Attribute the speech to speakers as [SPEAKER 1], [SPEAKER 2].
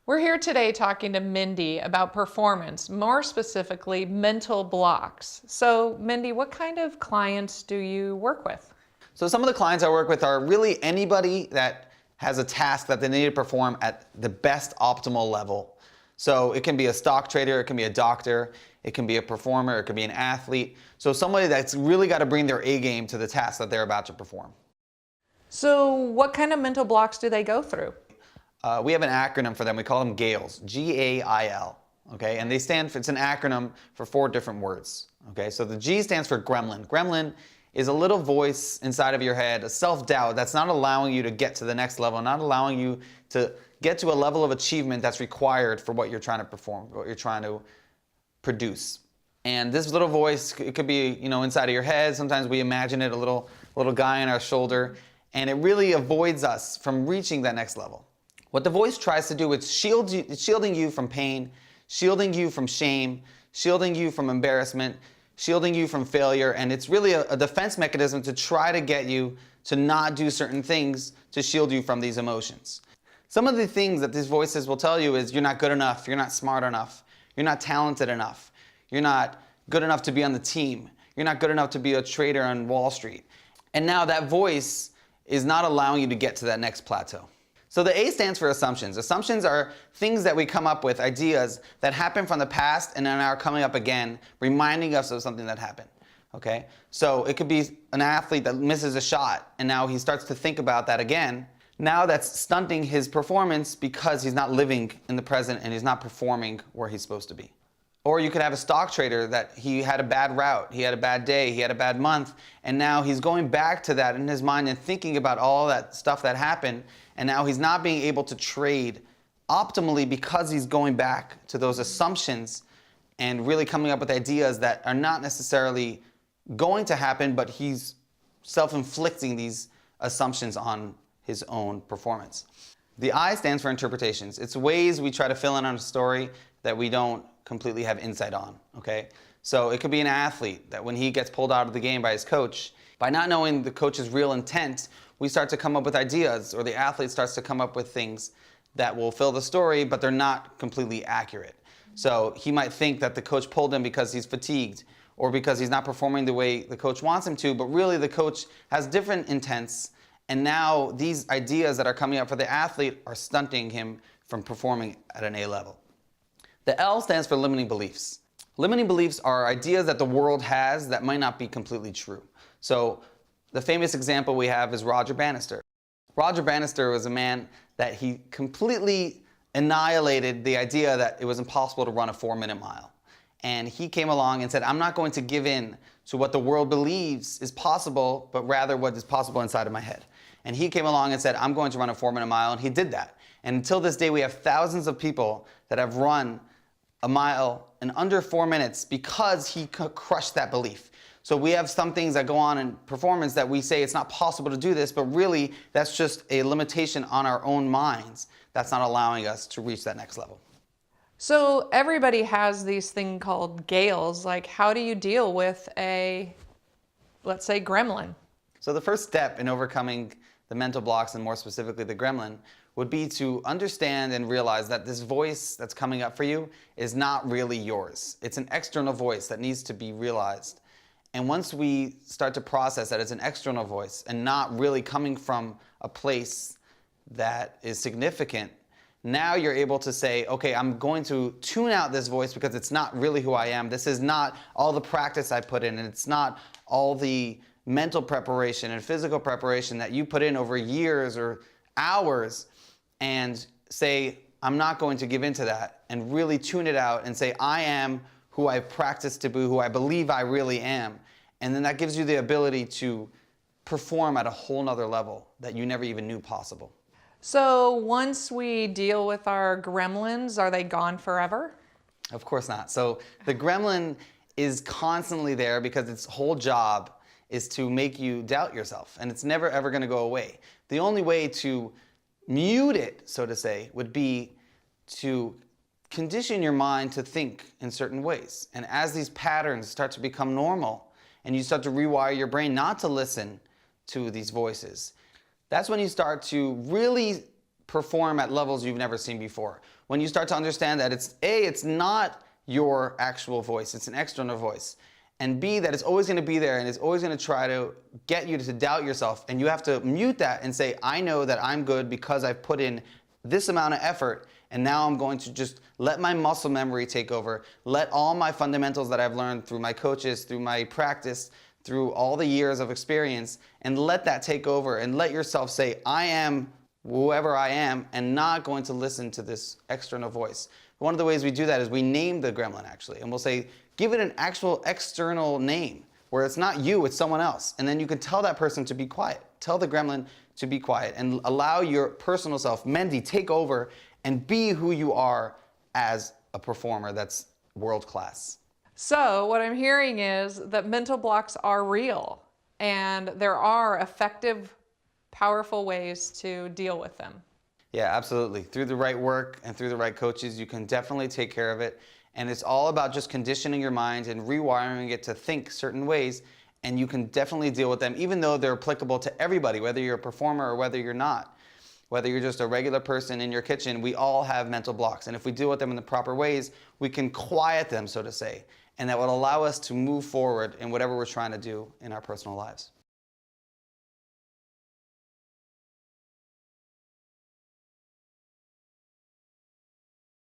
[SPEAKER 1] We're here today talking to Mendy about performance, more specifically mental blocks. So Mendy, what kind of clients do you work with?
[SPEAKER 2] So some of the clients I work with are really anybody that has a task that they need to perform at the best optimal level. So it can be a stock trader, it can be a doctor, it can be a performer, it can be an athlete. So somebody that's really got to bring their A game to the task that they're about to perform.
[SPEAKER 1] So what kind of mental blocks do they go through?
[SPEAKER 2] We have an acronym for them. We call them GAIL, G-A-I-L. Okay, and they stand for, it's an acronym for 4 different words. Okay, so the G stands for gremlin. Gremlin is a little voice inside of your head, a self-doubt that's not allowing you to get to the next level, not allowing you to get to a level of achievement that's required for what you're trying to perform, what you're trying to produce. And this little voice, it could be, inside of your head. Sometimes we imagine it, a little guy on our shoulder, and it really avoids us from reaching that next level. What the voice tries to do is shielding you from pain, shielding you from shame, shielding you from embarrassment, shielding you from failure, and it's really a defense mechanism to try to get you to not do certain things to shield you from these emotions. Some of the things that these voices will tell you is you're not good enough, you're not smart enough, you're not talented enough, you're not good enough to be on the team, you're not good enough to be a trader on Wall Street. And now that voice is not allowing you to get to that next plateau. So the A stands for assumptions. Assumptions are things that we come up with, ideas that happened from the past and then are coming up again, reminding us of something that happened. Okay? So it could be an athlete that misses a shot and now he starts to think about that again. Now that's stunting his performance because he's not living in the present and he's not performing where he's supposed to be. Or you could have a stock trader that he had a bad route, he had a bad day, he had a bad month, and now he's going back to that in his mind and thinking about all that stuff that happened, and now he's not being able to trade optimally because he's going back to those assumptions and really coming up with ideas that are not necessarily going to happen, but he's self-inflicting these assumptions on his own performance. The I stands for interpretations. It's ways we try to fill in on a story that we don't completely have insight on, okay? So it could be an athlete that when he gets pulled out of the game by his coach, by not knowing the coach's real intent, we start to come up with ideas, or the athlete starts to come up with things that will fill the story, but they're not completely accurate. So he might think that the coach pulled him because he's fatigued, or because he's not performing the way the coach wants him to, but really the coach has different intents, and now these ideas that are coming up for the athlete are stunting him from performing at an A level. The L stands for limiting beliefs. Limiting beliefs are ideas that the world has that might not be completely true. So the famous example we have is Roger Bannister. Roger Bannister was a man that he completely annihilated the idea that it was impossible to run a 4-minute mile. And he came along and said, I'm not going to give in to what the world believes is possible, but rather what is possible inside of my head. And he came along and said, I'm going to run a 4-minute mile, and he did that. And until this day, we have thousands of people that have run a mile in under 4 minutes because he crushed that belief. So we have some things that go on in performance that we say it's not possible to do this, but really that's just a limitation on our own minds that's not allowing us to reach that next level.
[SPEAKER 1] So everybody has these things called GAILs. Like, how do you deal with a, let's say, gremlin?
[SPEAKER 2] So the first step in overcoming the mental blocks, and more specifically the gremlin, would be to understand and realize that this voice that's coming up for you is not really yours. It's an external voice that needs to be realized. And once we start to process that it's an external voice and not really coming from a place that is significant, now you're able to say, okay, I'm going to tune out this voice because it's not really who I am. This is not all the practice I put in, and it's not all the mental preparation and physical preparation that you put in over years or hours, and say, I'm not going to give in to that, and really tune it out and say, I am who I've practiced to be, who I believe I really am. And then that gives you the ability to perform at a whole nother level that you never even knew possible.
[SPEAKER 1] So once we deal with our gremlins, are they gone forever?
[SPEAKER 2] Of course not. So the gremlin is constantly there because its whole job is to make you doubt yourself, and it's never ever going to go away. The only way to mute it, so to say, would be to condition your mind to think in certain ways. And as these patterns start to become normal and you start to rewire your brain not to listen to these voices, that's when you start to really perform at levels you've never seen before. When you start to understand that it's not your actual voice, it's an external voice. And B, that it's always going to be there and it's always going to try to get you to doubt yourself. And you have to mute that and say, I know that I'm good because I've put in this amount of effort, and now I'm going to just let my muscle memory take over, let all my fundamentals that I've learned through my coaches, through my practice, through all the years of experience, and let that take over, and let yourself say, I am whoever I am, and not going to listen to this external voice. One of the ways we do that is we name the gremlin, actually, and we'll say, give it an actual external name where it's not you, it's someone else. And then you can tell that person to be quiet. Tell the gremlin to be quiet and allow your personal self, Mendy, take over and be who you are as a performer that's world class.
[SPEAKER 1] So what I'm hearing is that mental blocks are real and there are effective, powerful ways to deal with them.
[SPEAKER 2] Yeah, absolutely. Through the right work and through the right coaches, you can definitely take care of it. And it's all about just conditioning your mind and rewiring it to think certain ways. And you can definitely deal with them, even though they're applicable to everybody, whether you're a performer or whether you're not. Whether you're just a regular person in your kitchen, we all have mental blocks. And if we deal with them in the proper ways, we can quiet them, so to say. And that will allow us to move forward in whatever we're trying to do in our personal lives.